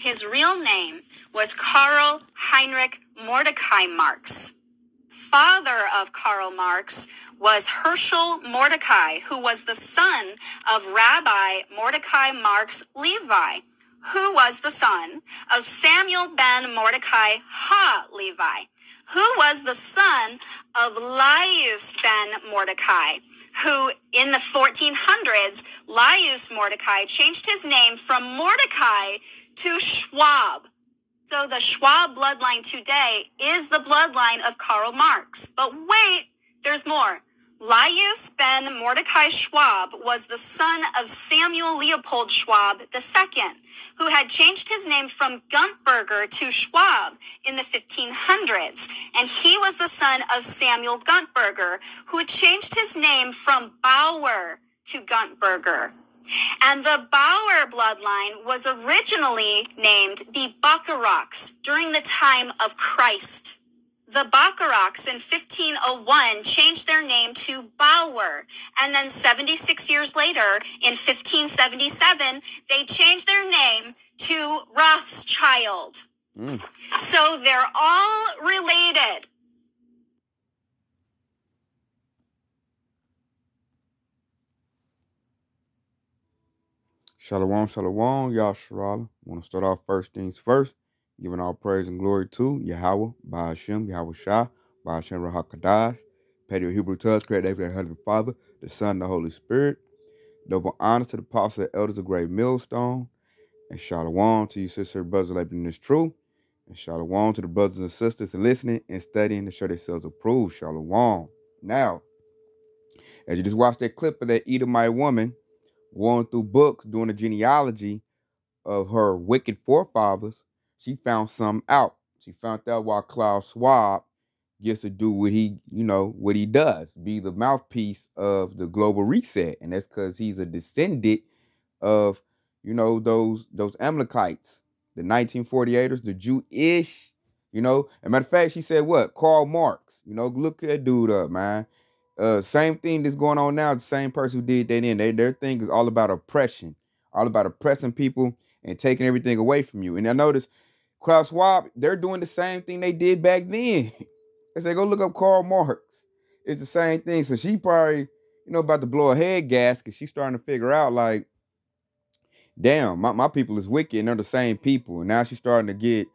His real name was Karl Heinrich Mordecai Marx. Father of Karl Marx was Herschel Mordecai, who was the son of Rabbi Mordecai Marx Levi, who was the son of Samuel ben Mordecai Ha Levi, who was the son of Laius ben Mordecai, who in the 1400s, Laius Mordecai changed his name from Mordecai to Schwab. So the Schwab bloodline today is the bloodline of Karl Marx. But wait, there's more. Laius ben Mordecai Schwab was the son of Samuel Leopold Schwab II, who had changed his name from Guntberger to Schwab in the 1500s. And he was the son of Samuel Guntberger, who had changed his name from Bauer to Guntberger. And the Bauer bloodline was originally named the Bacharachs during the time of Christ. The Bacharachs in 1501 changed their name to Bauer, and then 76 years later, in 1577, they changed their name to Rothschild. So they're all related. Shalom, shalom, Yasharala. Want to start off first things first, giving all praise and glory to Yahweh, Ba'ashem, Yahweh Shah, Ba'ashem Rahakadash, Pedro Hebrew Tusk, create David, the Heavenly Father, the Son, and the Holy Spirit. Double honors to the apostles and elders of Great Millstone, and shalom to you, sister, brothers, living in this truth, and shalom to the brothers and sisters listening and studying to show themselves approved. Shalom. Now, as you just watched that clip of that Edomite woman going through books, doing a genealogy of her wicked forefathers, she found something out. She found out why Klaus Schwab gets to do what he does, be the mouthpiece of the global reset. And that's because he's a descendant of, those Amalekites, the 1948ers, the Jewish, As a matter of fact, she said what? Karl Marx. Look that dude up, man. Same thing that's going on now. The same person who did that then. Their thing is all about oppression, all about oppressing people and taking everything away from you. And I noticed Klaus Schwab, they're doing the same thing they did back then. They say, go look up Karl Marx. It's the same thing. So she probably, about to blow a head gasket. She's starting to figure out, like, damn, my people is wicked and they're the same people. And now she's starting to get,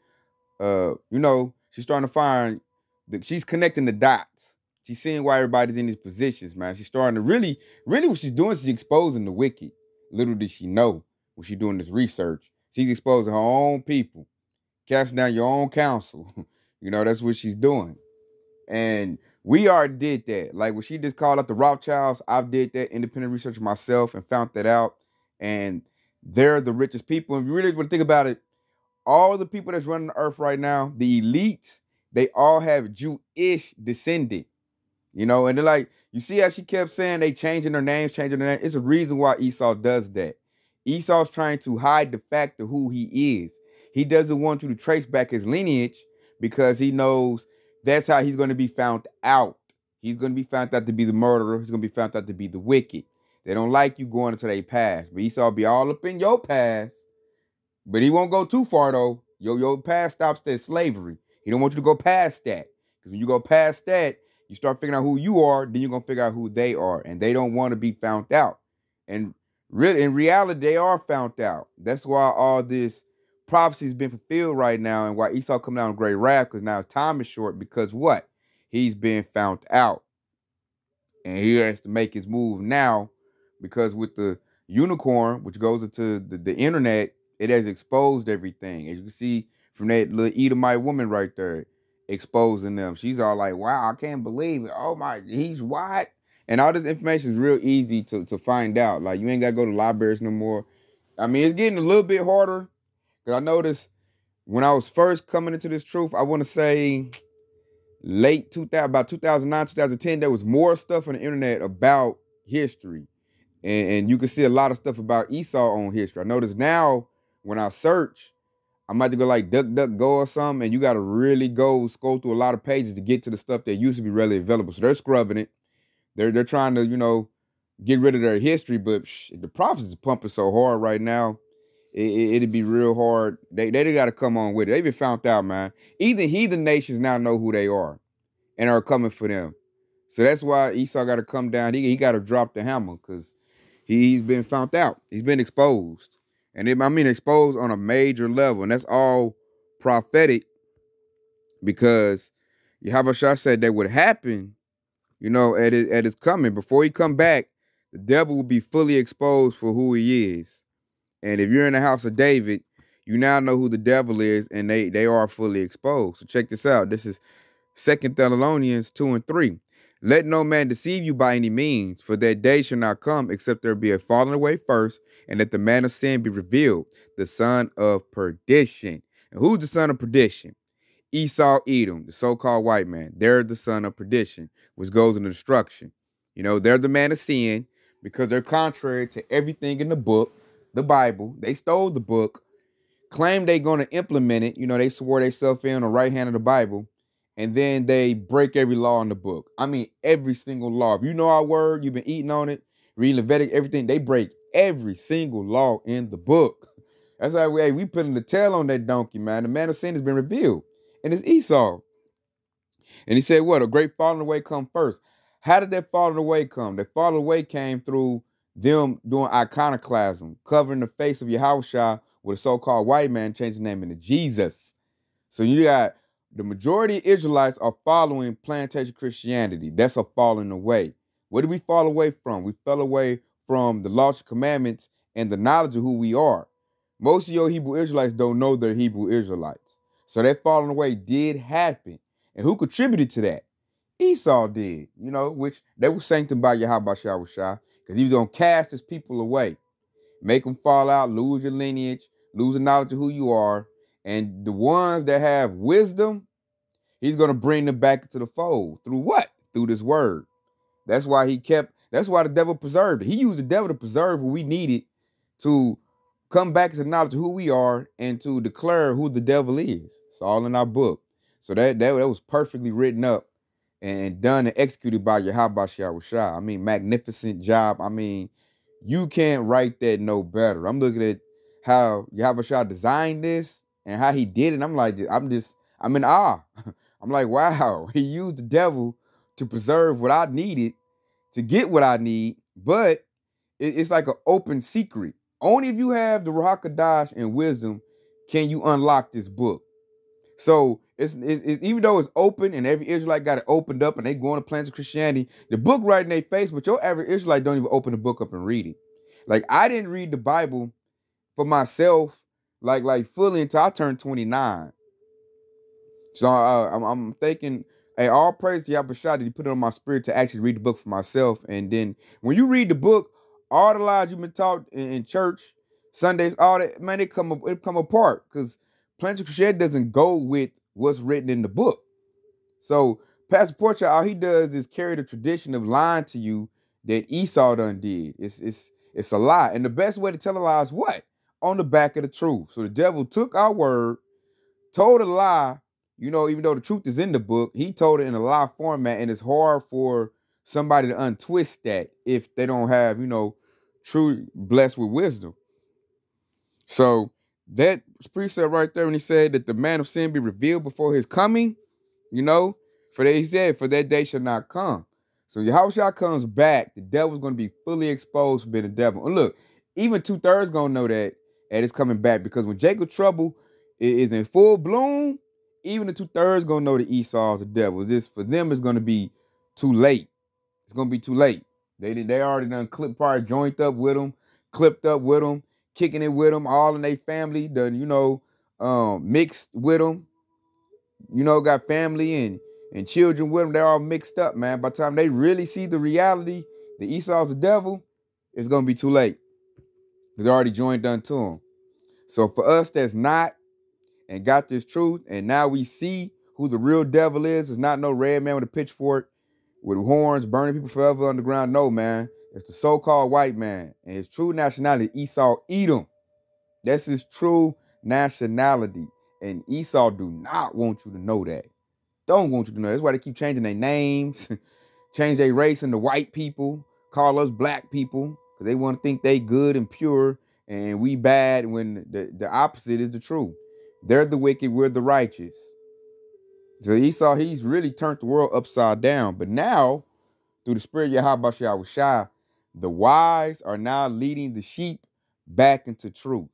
she's starting to find that she's connecting the dots. She's seeing why everybody's in these positions, man. She's starting to really what she's doing is she's exposing the wicked. Little did she know when she's doing this research. She's exposing her own people, casting down your own counsel. That's what she's doing. And we already did that. Like when she just called out the Rothschilds, I did that independent research myself and found that out. And they're the richest people. And if you really want to think about it, all the people that's running the earth right now, the elites, they all have Jewish descendant. And they're like, you see how she kept saying they changing their names. It's a reason why Esau does that. Esau's trying to hide the fact of who he is. He doesn't want you to trace back his lineage because he knows that's how he's going to be found out. He's going to be found out to be the murderer. He's going to be found out to be the wicked. They don't like you going into their past. But Esau be all up in your past. But he won't go too far, though. Your past stops at slavery. He don't want you to go past that. Because when you go past that, you start figuring out who you are, then you're going to figure out who they are. And they don't want to be found out. And really, in reality, they are found out. That's why all this prophecy has been fulfilled right now and why Esau coming out in great wrath, because now his time is short because what? He's been found out. And he has to make his move now because with the unicorn, which goes into the internet, it has exposed everything. As you can see from that little Edomite woman right there, exposing them. She's all like, wow, I can't believe it. Oh my, he's what? And all this information is real easy to find out. Like you ain't got to go to libraries no more. I mean, it's getting a little bit harder. Because I noticed when I was first coming into this truth, I want to say late 2000, about 2009, 2010, there was more stuff on the internet about history. And you can see a lot of stuff about Esau on history. I notice now when I search, I might have to go like DuckDuckGo or something, and you got to really scroll through a lot of pages to get to the stuff that used to be readily available. So they're scrubbing it. They're trying to, get rid of their history, but the prophecy is pumping so hard right now. it'd be real hard. They got to come on with it. They've been found out, man. Even heathen nations now know who they are and are coming for them. So that's why Esau got to come down. He got to drop the hammer because he's been found out. He's been exposed. And I mean exposed on a major level. And that's all prophetic because Yahushua said that would happen, at his coming. Before he come back, the devil will be fully exposed for who he is. And if you're in the house of David, you now know who the devil is, and they are fully exposed. So check this out. This is 2 Thessalonians 2:3. Let no man deceive you by any means, for that day shall not come, except there be a falling away first, and that the man of sin be revealed, the son of perdition. And who's the son of perdition? Esau, Edom, the so-called white man. They're the son of perdition, which goes into destruction. They're the man of sin because they're contrary to everything in the book, the Bible. They stole the book, claim they're going to implement it. They swore themselves in on the right hand of the Bible, and then they break every law in the book. I mean, every single law. If you know our word, you've been eating on it, reading Leviticus, everything, they break every single law in the book. That's how we putting the tail on that donkey, man. The man of sin has been revealed, and it's Esau. And he said, what? A great falling away come first. How did that falling away come? That falling away came through them doing iconoclasm, covering the face of Yahushua with a so-called white man, changing the name into Jesus. So you got the majority of Israelites are following plantation Christianity. That's a falling away. What did we fall away from? We fell away from the laws and commandments and the knowledge of who we are. Most of your Hebrew Israelites don't know they're Hebrew Israelites. So that falling away did happen. And who contributed to that? Esau did, which they were sanctioned by Yahweh Shah, because he was going to cast his people away, make them fall out, lose your lineage, lose the knowledge of who you are. And the ones that have wisdom, he's going to bring them back into the fold. Through what? Through this word. That's why the devil preserved it. He used the devil to preserve what we needed to come back to the knowledge of who we are and to declare who the devil is. It's all in our book. So that was perfectly written up and done and executed by Yahweh Shah. I mean, magnificent job. I mean, you can't write that no better. I'm looking at how Yahweh Shah designed this and how he did it. I'm in awe. I'm like, wow, he used the devil to preserve what I needed to get what I need, but it's like an open secret. Only if you have the Ruach HaKodesh and wisdom can you unlock this book. So it's even though it's open and every Israelite got it opened up and they going to plans of Christianity, the book right in their face, but your average Israelite don't even open the book up and read it. Like, I didn't read the Bible for myself like fully until I turned 29. So I'm thinking, hey, all praise to Yahushua that he put it on my spirit to actually read the book for myself. And then when you read the book, all the lies you've been taught in church, Sundays, all that, man, it come apart because Plantation Christianity doesn't go with what's written in the book. So Pastor Porcher, all he does is carry the tradition of lying to you that Esau done did. It's a lie. And the best way to tell a lie is what? On the back of the truth. So the devil took our word, told a lie, even though the truth is in the book, he told it in a lie format, and it's hard for somebody to untwist that if they don't have, true blessed with wisdom. So that precept right there, when he said that the man of sin be revealed before his coming, for that day shall not come. So Yahushua comes back, the devil's going to be fully exposed for being the devil. And look, even 2/3 going to know that it's coming back, because when Jacob trouble is in full bloom, even the 2/3 going to know that Esau is the devil. For them, it's going to be too late. It's going to be too late. They already done probably joined up with them, clipped up with them, kicking it with them, all in their family, done, mixed with them, got family and children with them. They're all mixed up, man. By the time they really see the reality that Esau's the devil, it's going to be too late. Because they already joined unto him. So for us that's not and got this truth, and now we see who the real devil is, it's not no red man with a pitchfork with horns burning people forever underground. No, man. It's the so-called white man. And his true nationality, Esau, Edom. That's his true nationality. And Esau do not want you to know that. Don't want you to know. That's why they keep changing their names, change their race into white people, call us black people, because they want to think they good and pure and we bad when the opposite is the truth. They're the wicked, we're the righteous. So Esau, he's really turned the world upside down. But now, through the spirit of Yahweh Shai, the wise are now leading the sheep back into truth.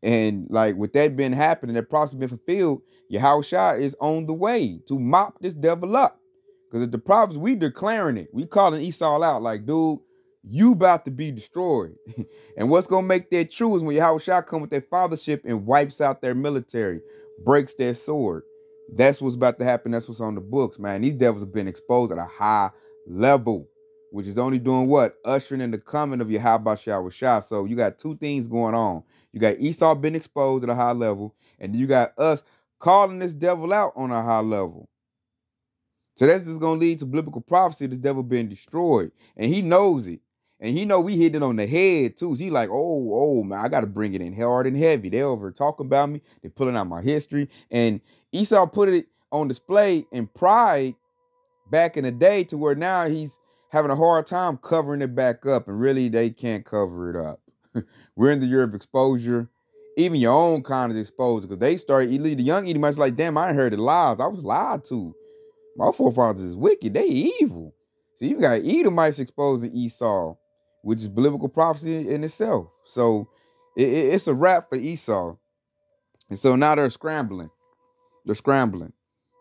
And like with that been happening, that prophecy been fulfilled, Yahushua is on the way to mop this devil up. Because the prophets, we declaring it. We calling Esau out like, dude, you about to be destroyed. And what's going to make that true is when Yahushua come with that fathership and wipes out their military, breaks their sword. That's what's about to happen. That's what's on the books, man. These devils have been exposed at a high level, which is only doing what? Ushering in the coming of Yahweh Shah. So you got two things going on. You got Esau being exposed at a high level, and you got us calling this devil out on a high level. So that's just going to lead to biblical prophecy, this devil being destroyed. And he knows it. And he know we hit it on the head, too. So he like, oh, man, I got to bring it in hard and heavy. They over talking about me. They're pulling out my history. And Esau put it on display in pride back in the day to where now he's having a hard time covering it back up. And really, they can't cover it up. We're in the year of exposure. Even your own kind is exposed because they started, the young Edomites like, damn, I heard the lies. I was lied to. My forefathers is wicked. They evil. So you got Edomites exposing Esau, which is biblical prophecy in itself. So it's a wrap for Esau. And so now they're scrambling. They're scrambling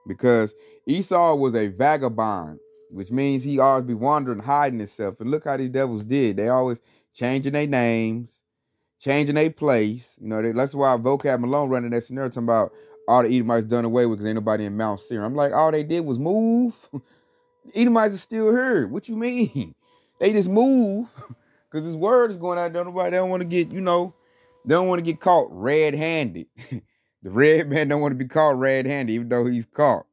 because Esau was a vagabond, which means he always be wandering, hiding himself. And look how these devils did. They always changing their names, changing their place. You know, that's why Vocab Malone running that scenario talking about all the Edomites done away with because ain't nobody in Mount Seir. I'm like, all they did was move. Edomites are still here. What you mean? They just move because this word is going out there. Nobody, they don't want to get, they don't want to get caught red-handed. The red man don't want to be caught red-handed, even though he's caught.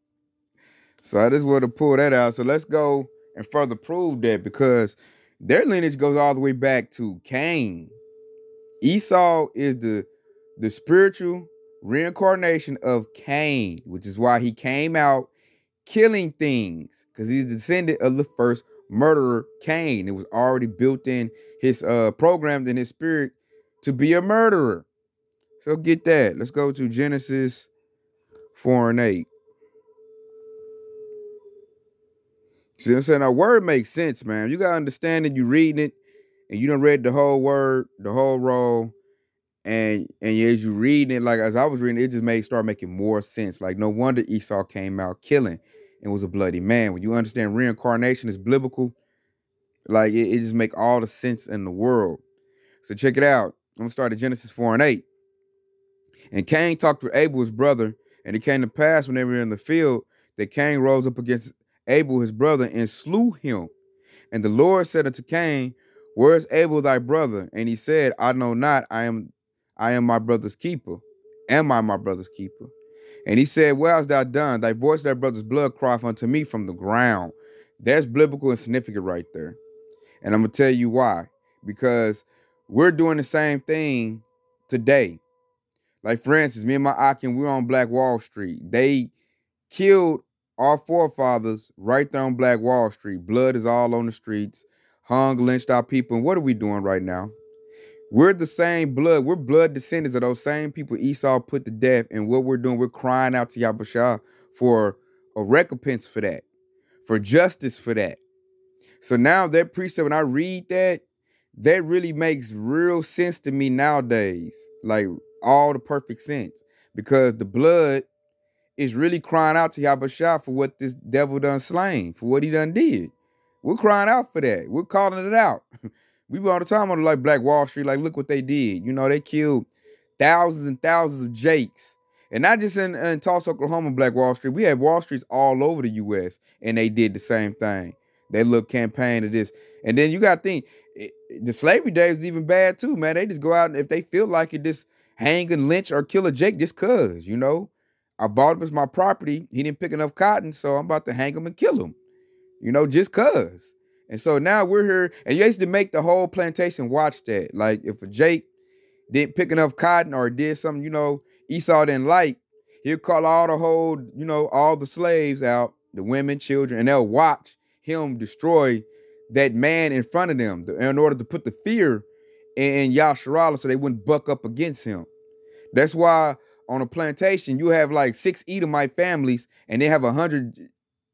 So I just want to pull that out. So let's go and further prove that because their lineage goes all the way back to Cain. Esau is the spiritual reincarnation of Cain, which is why he came out killing things, because he's a descendant of the first murderer, Cain. It was already built in his programmed in his spirit to be a murderer. So get that. Let's go to Genesis 4 and 8. See what I'm saying? Our word makes sense, man. You gotta understand that you're reading it and you done read the whole word, the whole roll. And as you read it, like as I was reading, it just start making more sense. Like no wonder Esau came out killing and was a bloody man. When you understand reincarnation is biblical, like it just make all the sense in the world. So check it out. I'm gonna start at Genesis 4 and 8. And Cain talked with Abel, his brother, and it came to pass when they were in the field that Cain rose up against Abel, his brother, and slew him. And the Lord said unto Cain, where is Abel thy brother? And he said, I know not. I am my brother's keeper. Am I my brother's keeper? And he said, well hast thou done? Thy voice, thy brother's blood crieth unto me from the ground. That's biblical and significant right there. And I'm going to tell you why. Because we're doing the same thing today. Like, for instance, me and my Akin, we're on Black Wall Street. They killed our forefathers right there on Black Wall Street. Blood is all on the streets. Hung, lynched our people. And what are we doing right now? We're the same blood. We're blood descendants of those same people Esau put to death. And what we're doing, we're crying out to Yahushua for a recompense for that, for justice for that. So now that precept, when I read that, that really makes real sense to me nowadays. Like all the perfect sense. Because the blood is really crying out to Yahushua for what this devil done slain, for what he done did. We're crying out for that. We're calling it out. We be all the time on like Black Wall Street, like, look what they did. They killed thousands and thousands of Jakes. And not just in Tulsa, Oklahoma, Black Wall Street. We have Wall Streets all over the U.S. and they did the same thing. They look campaign to this. And then you got to think, the slavery days is even bad too, man. They just go out and if they feel like it, just hang and lynch or kill a Jake just cause, I bought him as my property. He didn't pick enough cotton, so I'm about to hang him and kill him, just cause. And so now we're here, and you used to make the whole plantation watch that. Like if a Jake didn't pick enough cotton or did something, Esau didn't like, he'll call all the whole, all the slaves out, the women, children, and they'll watch him destroy that man in front of them in order to put the fear and Yasharala so they wouldn't buck up against him. That's why on a plantation, you have like 6 Edomite families, and they have 100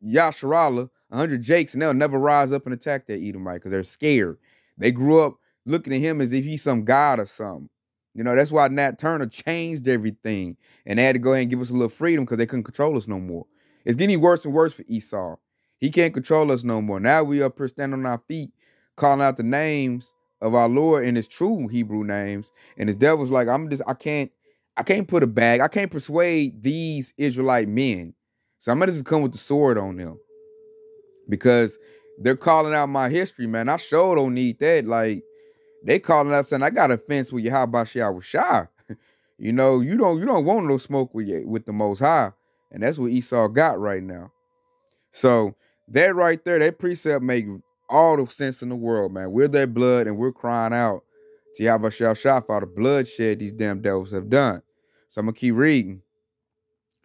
Yasharala, 100 Jakes, and they'll never rise up and attack that Edomite because they're scared. They grew up looking at him as if he's some god or something. That's why Nat Turner changed everything, and they had to go ahead and give us a little freedom because they couldn't control us no more. It's getting worse and worse for Esau. He can't control us no more. Now we up here standing on our feet, calling out the names of our Lord in his true Hebrew names, and his devil's like, I can't put a bag. I can't persuade these Israelite men. So I'm going to just come with the sword on them because they're calling out my history, man. I sure don't need that. Like, they calling out saying, I got a fence with Yahweh Shai. You don't want no smoke with the Most High. And that's what Esau got right now. So that right there, that precept make all the sense in the world, man. We're their blood and we're crying out to Yahweh Shai for the bloodshed these damn devils have done. So I'm going to keep reading.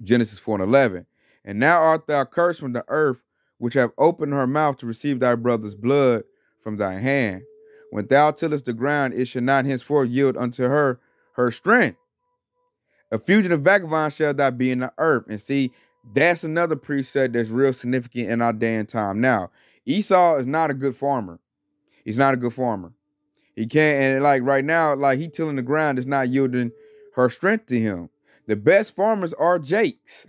Genesis 4:11. And now art thou cursed from the earth, which have opened her mouth to receive thy brother's blood from thy hand. When thou tillest the ground, it shall not henceforth yield unto her strength. A fugitive vagabond shall thou be in the earth. And see, that's another precept that's real significant in our day and time. Now, Esau is not a good farmer. He's not a good farmer. He can't, and like right now, like he tilling the ground is not yielding her strength to him. The best farmers are Jakes.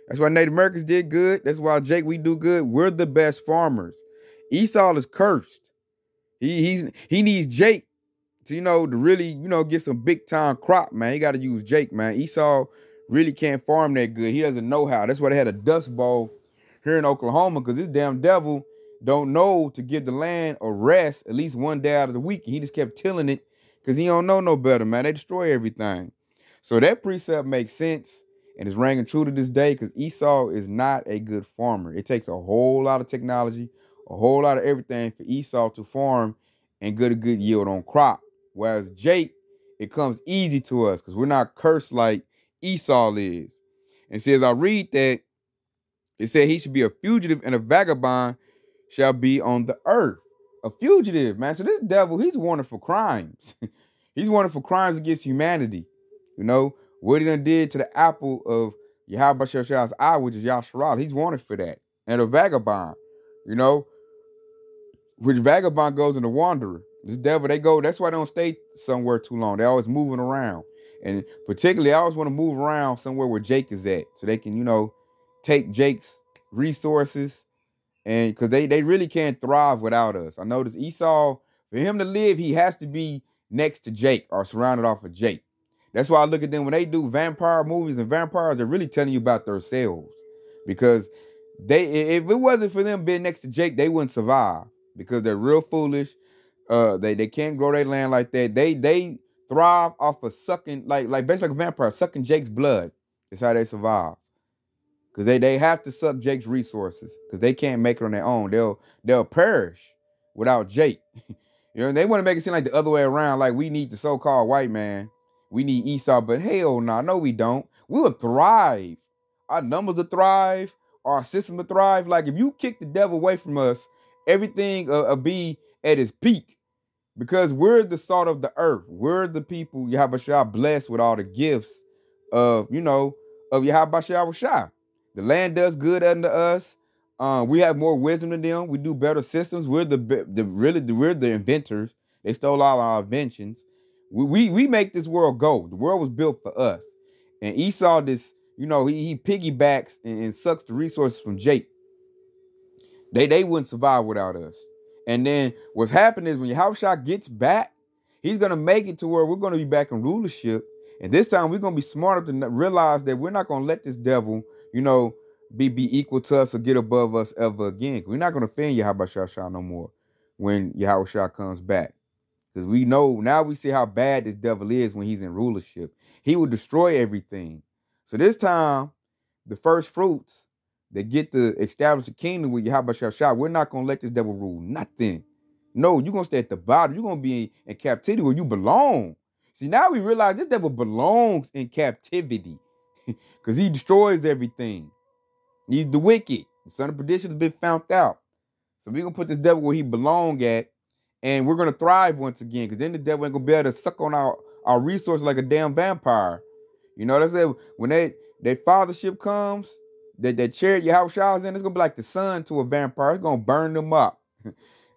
That's why Native Americans did good. That's why Jake, we do good. We're the best farmers. Esau is cursed. He needs Jake to, to really, get some big time crop, man. He got to use Jake, man. Esau really can't farm that good. He doesn't know how. That's why they had a dust bowl here in Oklahoma, because this damn devil don't know to give the land a rest at least one day out of the week. He just kept tilling it because he don't know no better, man. They destroy everything. So that precept makes sense and is ringing true to this day because Esau is not a good farmer. It takes a whole lot of technology, a whole lot of everything for Esau to farm and get a good yield on crop. Whereas Jake, it comes easy to us because we're not cursed like Esau is. And see, as I read that, it said he should be a fugitive and a vagabond shall be on the earth. A fugitive, man. So this devil, he's wanted for crimes. He's wanted for crimes against humanity. What he done did to the apple of Yahweh Shai's eye, which is Yasharal. He's wanted for that. And a vagabond, which vagabond goes in a wanderer. This devil, that's why they don't stay somewhere too long. They're always moving around. And particularly, I always want to move around somewhere where Jake is at. So they can, take Jake's resources. And because they really can't thrive without us. I noticed Esau, for him to live, he has to be next to Jake or surrounded off of Jake. That's why I look at them when they do vampire movies and vampires, they're really telling you about themselves. Because if it wasn't for them being next to Jake, they wouldn't survive. Because they're real foolish. They can't grow their land like that. They thrive off of sucking, like basically like a vampire, sucking Jake's blood. That's how they survive. Because they have to suck Jake's resources. Because they can't make it on their own. They'll perish without Jake. They want to make it seem like the other way around. Like we need the so-called white man. We need Esau. But hell no, no we don't. We will thrive. Our numbers will thrive. Our system will thrive. Like if you kick the devil away from us, everything will be at its peak. Because we're the salt of the earth. We're the people Yahweh Shai blessed with all the gifts of, of Yahweh Shai. The land does good unto us. We have more wisdom than them. We do better systems. We're we're the inventors. They stole all our inventions. We make this world go. The world was built for us. And Esau, he piggybacks and sucks the resources from Jake. They wouldn't survive without us. And then what's happening is when Yahweh gets back, he's going to make it to where we're going to be back in rulership. And this time we're going to be smart enough to realize that we're not going to let this devil, be equal to us or get above us ever again. We're not going to offend Yahweh Shai no more when Yahweh Shai comes back. Because we know, now we see how bad this devil is when he's in rulership. He will destroy everything. So this time, the first fruits that get to establish a kingdom with Yahweh Shai, we're not going to let this devil rule nothing. No, you're going to stay at the bottom. You're going to be in captivity where you belong. See, now we realize this devil belongs in captivity because he destroys everything. He's the wicked. The son of perdition has been found out. So we're going to put this devil where he belongs at, and we're gonna thrive once again. Because then the devil ain't gonna be able to suck on our resources like a damn vampire. You know what I said? When that fathership comes, that chariot Yahushua is in, it's gonna be like the sun to a vampire. It's gonna burn them up.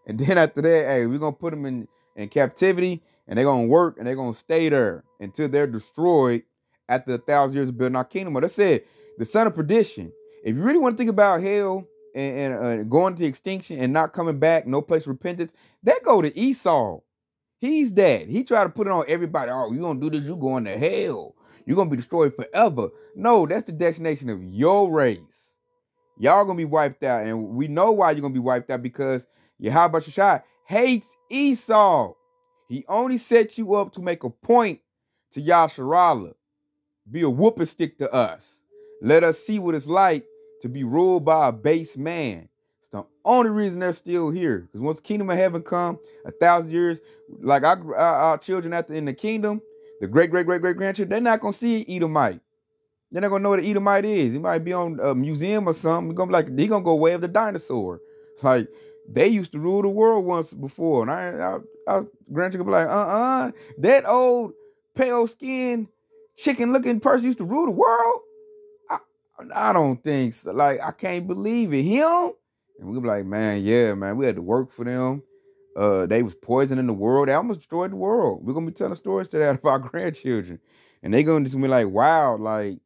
And then after that, hey, we're gonna put them in captivity, and they're gonna work, and they're gonna stay there until they're destroyed after 1,000 years of building our kingdom. But that's it. The son of perdition. If you really want to think about hell and going to extinction and not coming back, no place of repentance, that go to Esau. He's that. He tried to put it on everybody. Oh, you gonna do this, you going to hell. You're gonna be destroyed forever. No, that's the destination of your race. Y'all gonna be wiped out. And we know why you're gonna be wiped out, because Yahweh Shai hates Esau. He only set you up to make a point to Yasharallah. Be a whooping stick to us. Let us see what it's like to be ruled by a base man. It's the only reason they're still here. Because once the kingdom of heaven come, 1,000 years, like our children in the kingdom, the great-great-great-great-grandchildren, they're not going to see Edomite. They're not going to know what an Edomite is. He might be on a museum or something. He's going to go way of the dinosaur. Like, they used to rule the world once before. And our grandchildren be like, that old pale-skinned chicken-looking person used to rule the world? I don't think so. Like, I can't believe it. Him? And we be like, man, yeah, man, we had to work for them. They was poisoning the world. They almost destroyed the world. We're going to be telling stories to that of our grandchildren. And they going to be like, wow, like,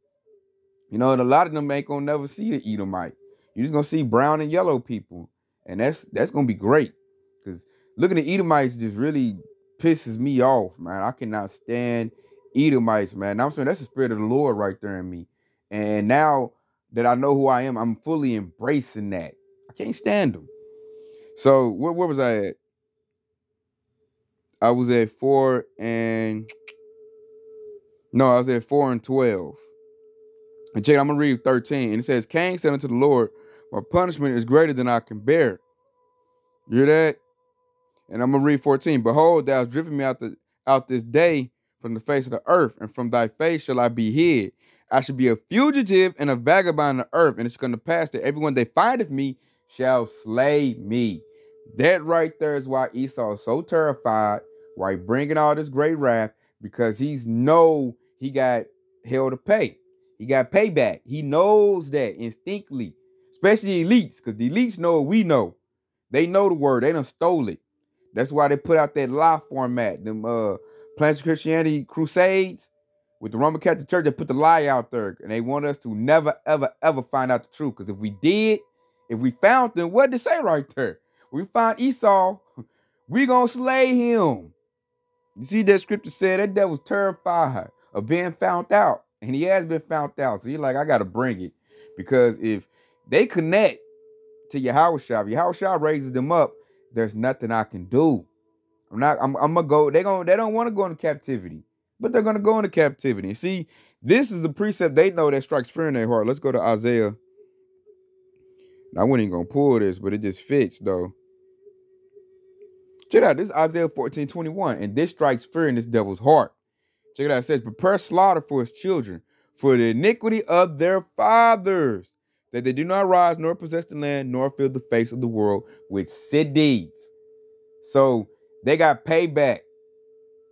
you know, and a lot of them ain't going to never see an Edomite. You're just going to see brown and yellow people. And that's going to be great. Because looking at Edomites just really pisses me off, man. I cannot stand Edomites, man. I'm saying that's the spirit of the Lord right there in me. And now that I know who I am, I'm fully embracing that. I can't stand them. So where was I at? I was at 4 and 12. And check, I'm going to read 13. And it says, Cain said unto the Lord, my punishment is greater than I can bear. You hear that? And I'm going to read 14. Behold, thou hast driven me out this day from the face of the earth, and from thy face shall I be hid. I shall be a fugitive and a vagabond on the earth, and it's going to pass that everyone that findeth me shall slay me. That right there is why Esau is so terrified, why he bringing all this great wrath, because he's know he got hell to pay. He got payback. He knows that instinctively, especially elites, because the elites know what we know. They know the word. They done stole it. That's why they put out that lie format. Them Plans for Christianity crusades with the Roman Catholic Church. They put the lie out there, and they want us to never, ever, ever find out the truth. Because if we found them, what did it say right there? We find Esau, we gonna slay him. You see that scripture said that devil's terrified of being found out, and he has been found out. So you're like, I gotta bring it, because if they connect to Yahushua raises them up, there's nothing I can do. I'm gonna go. They don't want to go into captivity, but they're gonna go into captivity. See, this is a precept they know that strikes fear in their heart. Let's go to Isaiah. I wasn't even gonna pull this, but it just fits though. Check it out. This is Isaiah 14:21, and this strikes fear in this devil's heart. Check it out. It says, prepare slaughter for his children, for the iniquity of their fathers, that they do not rise nor possess the land, nor fill the face of the world with cities. So they got payback.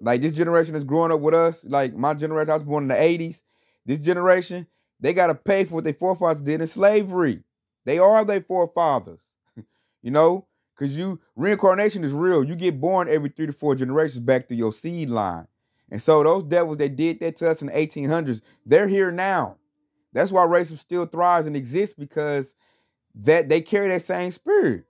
Like this generation is growing up with us. Like my generation, I was born in the 80s. This generation, they got to pay for what their forefathers did in slavery. They are their forefathers. You know, because reincarnation is real. You get born every 3 to 4 generations back to your seed line. And so those devils that did that to us in the 1800s, they're here now. That's why racism still thrives and exists, because that they carry that same spirit.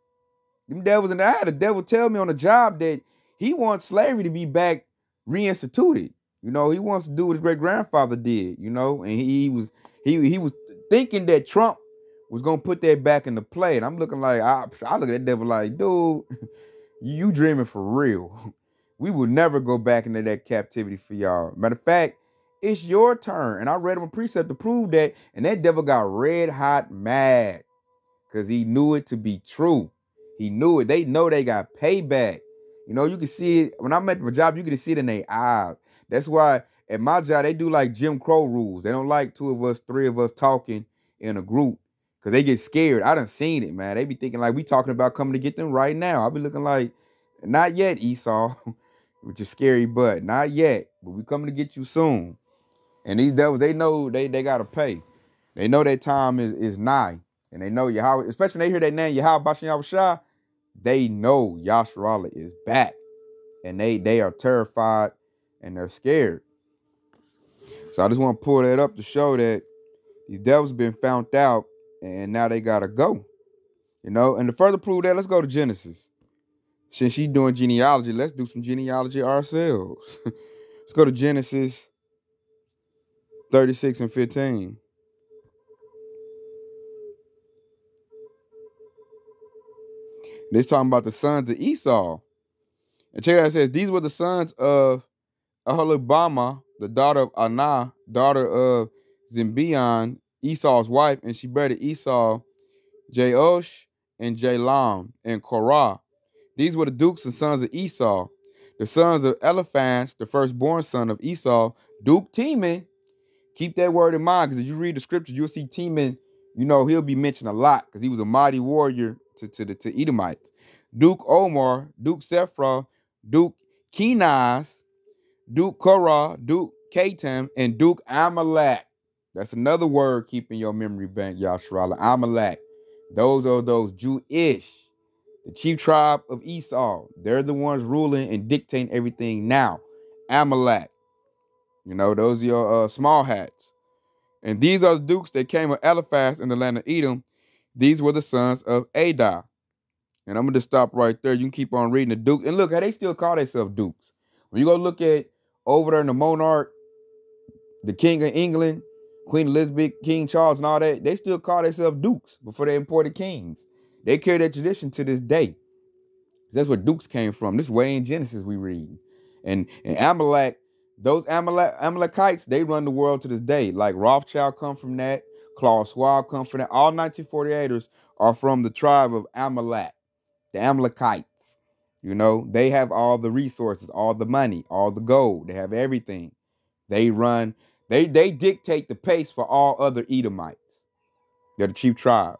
Them devils, and I had a devil tell me on the job that he wants slavery to be back reinstituted. You know, he wants to do what his great grandfather did. You know, and he was thinking that Trump was gonna put that back into play. And I'm looking like I look at that devil like, dude, you dreaming for real. We will never go back into that captivity for y'all. Matter of fact, it's your turn. And I read him a precept to prove that, and that devil got red hot mad because he knew it to be true. He knew it. They know they got payback. You know, you can see it. When I'm at my job, you can see it in their eyes. That's why at my job, they do like Jim Crow rules. They don't like 2 of us, 3 of us talking in a group because they get scared. I done seen it, man. They be thinking like we talking about coming to get them right now. I be looking like, Not yet, Esau, which is scary, but not yet. But we coming to get you soon. And these devils, they know they gotta pay. They know their time is nigh. And they know Yahweh, especially when they hear that name, Yahweh Bashem Yahushua, they know Yasharallah is back. And they are terrified and they're scared. So I just want to pull that up to show that these devils been found out and now they gotta go. And to further prove that, let's go to Genesis. Since she's doing genealogy, let's do some genealogy ourselves. Let's go to Genesis 36 and 15. This talking about the sons of Esau. And check it out, it says, these were the sons of Aholibama, the daughter of Anah, daughter of Zimbeon, Esau's wife, and she bare to Esau Jaosh and Jalam and Korah. These were the dukes and sons of Esau. The sons of Eliphaz, the firstborn son of Esau, Duke Teman. Keep that word in mind, because if you read the scriptures, you'll see Teman, he'll be mentioned a lot because he was a mighty warrior to the Edomites. Duke Omar, Duke Sephra, Duke Kenaz, Duke Korah, Duke Katam, and Duke Amalek. That's another word keep in your memory bank, Yasharallah. Amalek. Those are those Jewish, the chief tribe of Esau. They're the ones ruling and dictating everything now. Amalek. Those are your small hats. And these are the dukes that came of Eliphaz in the land of Edom. These were the sons of Adah. And I'm going to just stop right there. You can keep on reading the duke. And look, they still call themselves dukes. When you go look at over there in the monarch, the king of England, Queen Elizabeth, King Charles, and all that, they still call themselves dukes before they imported kings. They carry that tradition to this day. That's where dukes came from. This way in Genesis we read. And Amalek, those Amalekites, they run the world to this day. Like Rothschild come from that. Klaus Schwab come from that. All 1948ers are from the tribe of Amalek. The Amalekites. They have all the resources, all the money, all the gold. They have everything. They run, they dictate the pace for all other Edomites. They're the chief tribe.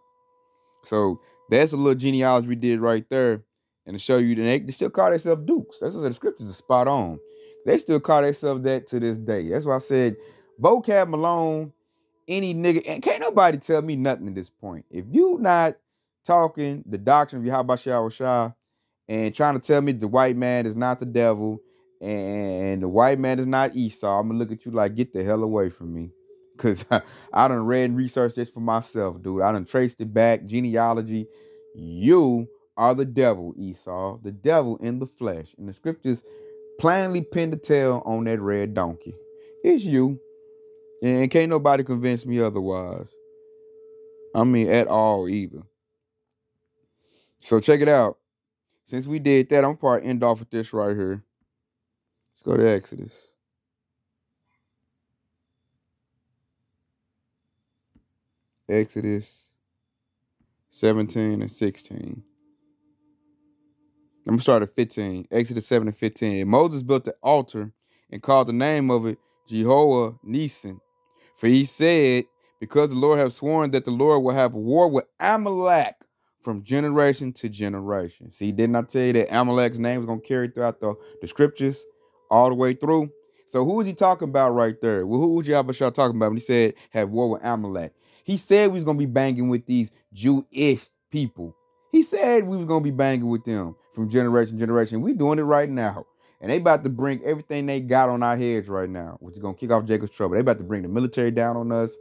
So that's a little genealogy we did right there. And to show you that they still call themselves dukes. That's what the scriptures are spot on. They still call themselves that to this day. That's why I said, vocab Malone, any nigga, and can't nobody tell me nothing at this point. If you not talking the doctrine of Yahweh Shah and trying to tell me the white man is not the devil and the white man is not Esau, I'm gonna look at you like, get the hell away from me. Because I done read and researched this for myself, dude. I done traced it back, genealogy. You are the devil, Esau, the devil in the flesh. And the scriptures plainly pin the tail on that red donkey. It's you. And can't nobody convince me otherwise. At all either. So check it out. Since we did that, I'm probably end off with this right here. Let's go to Exodus. Exodus 17 and 16. I'm going to start at 15. Exodus 7 and 15. Moses built the altar and called the name of it Jehovah Nissi. For he said, because the Lord have sworn that the Lord will have war with Amalek from generation to generation. See, didn't I tell you that Amalek's name was going to carry throughout the scriptures all the way through? So who was he talking about right there? Well, who was Yahweh talking about when he said have war with Amalek? He said we was going to be banging with these Jewish people. He said we was going to be banging with them from generation to generation. We doing it right now. And they about to bring everything they got on our heads right now, which is going to kick off Jacob's trouble. They about to bring the military down on us,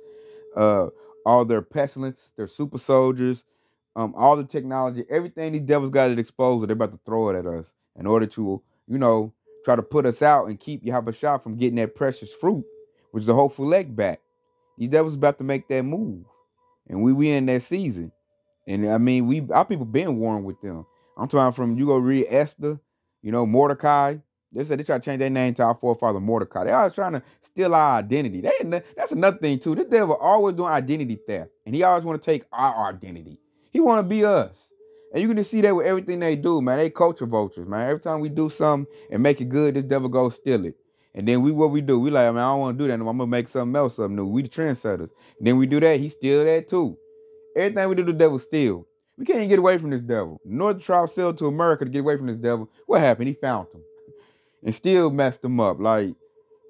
all their pestilence, their super soldiers, all the technology, everything these devils got it exposed, they're about to throw it at us in order to, try to put us out and keep Yahweh Shah from getting that precious fruit, which is the whole leg back. These devils about to make that move. And we in that season. And our people been warned with them. I'm talking from, you go read Esther, Mordecai. They said they try to change their name to our forefather Mordecai. They always trying to steal our identity. That's another thing too. This devil always doing identity theft. And he always want to take our identity. He want to be us. And you can just see that with everything they do, man. They culture vultures, man. Every time we do something and make it good, this devil goes steal it. And then what we do, we like, man, I don't want to do that. I'm going to make something else, something new. We the trendsetters. And then we do that, he steal that too. Everything we do, the devil steal. We can't get away from this devil. Northern tribe sailed to America to get away from this devil. What happened? He found him and still messed him up. Like,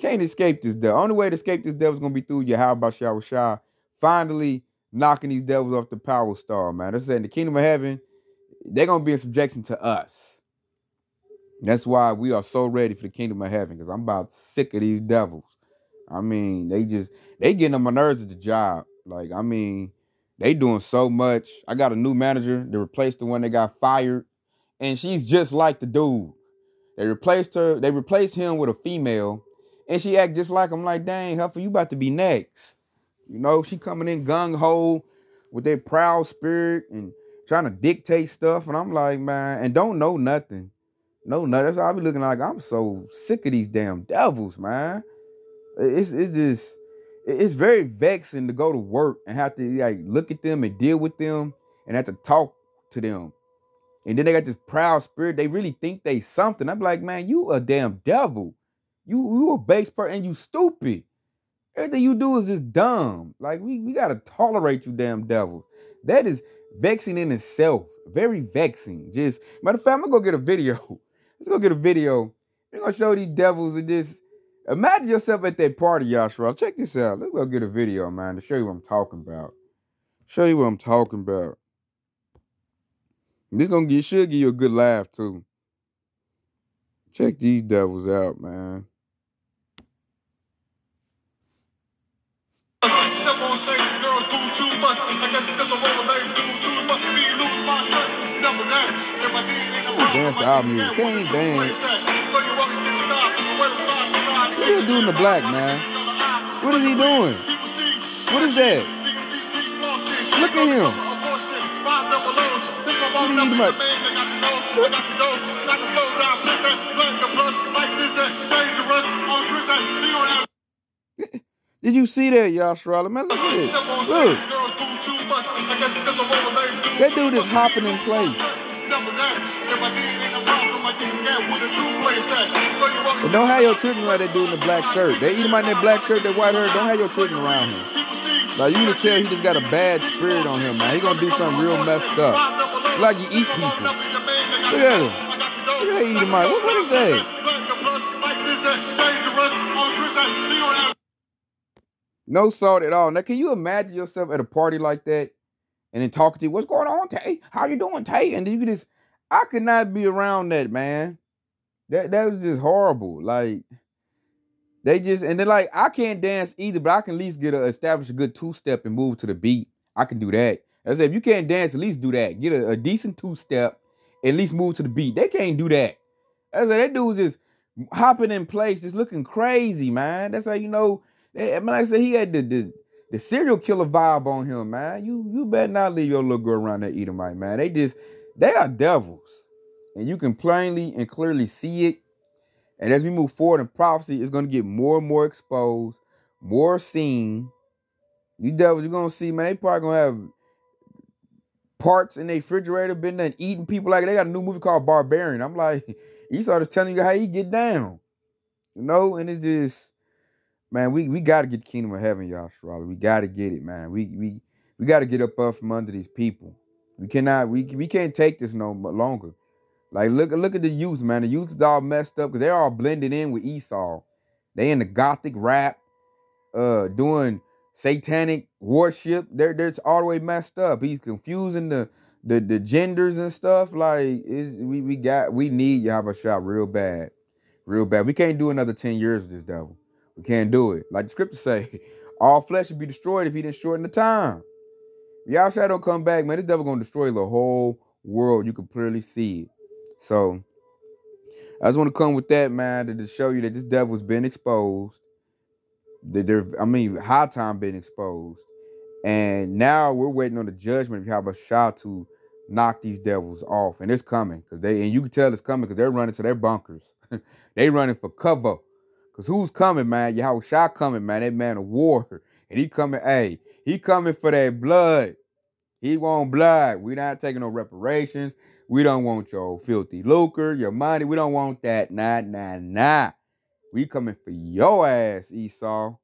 can't escape this devil. Only way to escape this devil is gonna be through Yahweh Shah finally knocking these devils off the power star, man. They're saying the kingdom of heaven, they're gonna be in subjection to us. That's why we are so ready for the kingdom of heaven, because I'm about sick of these devils. I mean, they getting on my nerves at the job. Like, I mean, they doing so much. I got a new manager to replace the one that got fired, and she's just like the dude. They replaced him with a female, and she act just like him. Like, dang, Huffer, you about to be next. You know, she coming in gung-ho with that proud spirit and trying to dictate stuff. And I'm like, man, and don't know nothing. No, that's how I be looking like. I'm so sick of these damn devils, man. It's very vexing to go to work and have to like look at them and deal with them and have to talk to them. And then they got this proud spirit. They really think they something. I'm like, man, you a damn devil. You a base person and you stupid. Everything you do is just dumb. Like, we gotta tolerate you damn devils. That is vexing in itself. Very vexing. Just, matter of fact, I'm gonna go get a video. Let's go get a video. We're gonna show these devils and just imagine yourself at that party, Yashua. Check this out. Let's go get a video, man, to show you what I'm talking about. Show you what I'm talking about. This should give you a good laugh too. Check these devils out, man. Dance to our music. Can't dance. What are you doing to black, man? What is he doing? What is that? Look at him. What are you doing? Did you see that, Yashua? Man, look at this. Look. That dude is hopping in place. And don't have your children around that dude in the black shirt. They eat him out in that black shirt, that white hair. Don't have your children around him. Like, you can tell he just got a bad spirit on him, man. He gonna do something real messed up. Like you eat people. Look at him. Look at eat him out. What is that? No salt at all. Now, can you imagine yourself at a party like that and then talking to you? What's going on, Tay? How you doing, Tay? And then you can just, I could not be around that, man. That was just horrible. Like, they just, and then like, I can't dance either, but I can at least establish a good two-step and move to the beat. I can do that. I said, if you can't dance, at least do that. Get a decent two-step, at least move to the beat. They can't do that. I said, that dude's just hopping in place, just looking crazy, man. That's how you know. I mean, like I said, he had the serial killer vibe on him, man. You better not leave your little girl around that Edomite, man. They are devils. And you can plainly and clearly see it. And as we move forward in prophecy, it's going to get more and more exposed, more seen. You devils, you're going to see, man, they probably going to have parts in their refrigerator, been there eating people like they got a new movie called Barbarian. I'm like, he started telling you how he get down. You know, and it's just, man, we got to get the kingdom of heaven, Yashua. We got to get it, man. We got to get up from under these people. We can't take this no longer. Like, look at the youth, man. The youth is all messed up because they're all blended in with Esau. They in the gothic rap, doing satanic worship. They're all the way messed up. He's confusing the genders and stuff. Like, we need Yahweh Shah real bad. Real bad. We can't do another 10 years of this devil. We can't do it. Like the scriptures say, all flesh would be destroyed if he didn't shorten the time. If Yahweh Shah don't come back, man, this devil gonna destroy the whole world. You can clearly see it. So I just want to come with that, man, to show you that this devil's been exposed. High time been exposed. And now we're waiting on the judgment of Yahweh Shah to knock these devils off. And it's coming. And you can tell it's coming because they're running to their bunkers. They running for cover. Because who's coming, man? Yahweh Shah coming, man. That man of war. And he coming for that blood. He want blood. We not taking no reparations. We don't want your filthy lucre, your money. We don't want that. Nah. We coming for your ass, Esau.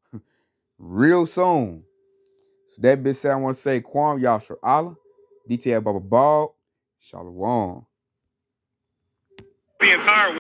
Real soon. So that bitch said, I want to say, Kwam Yashar Allah. DTL Bubba Ball. Shalom. The entire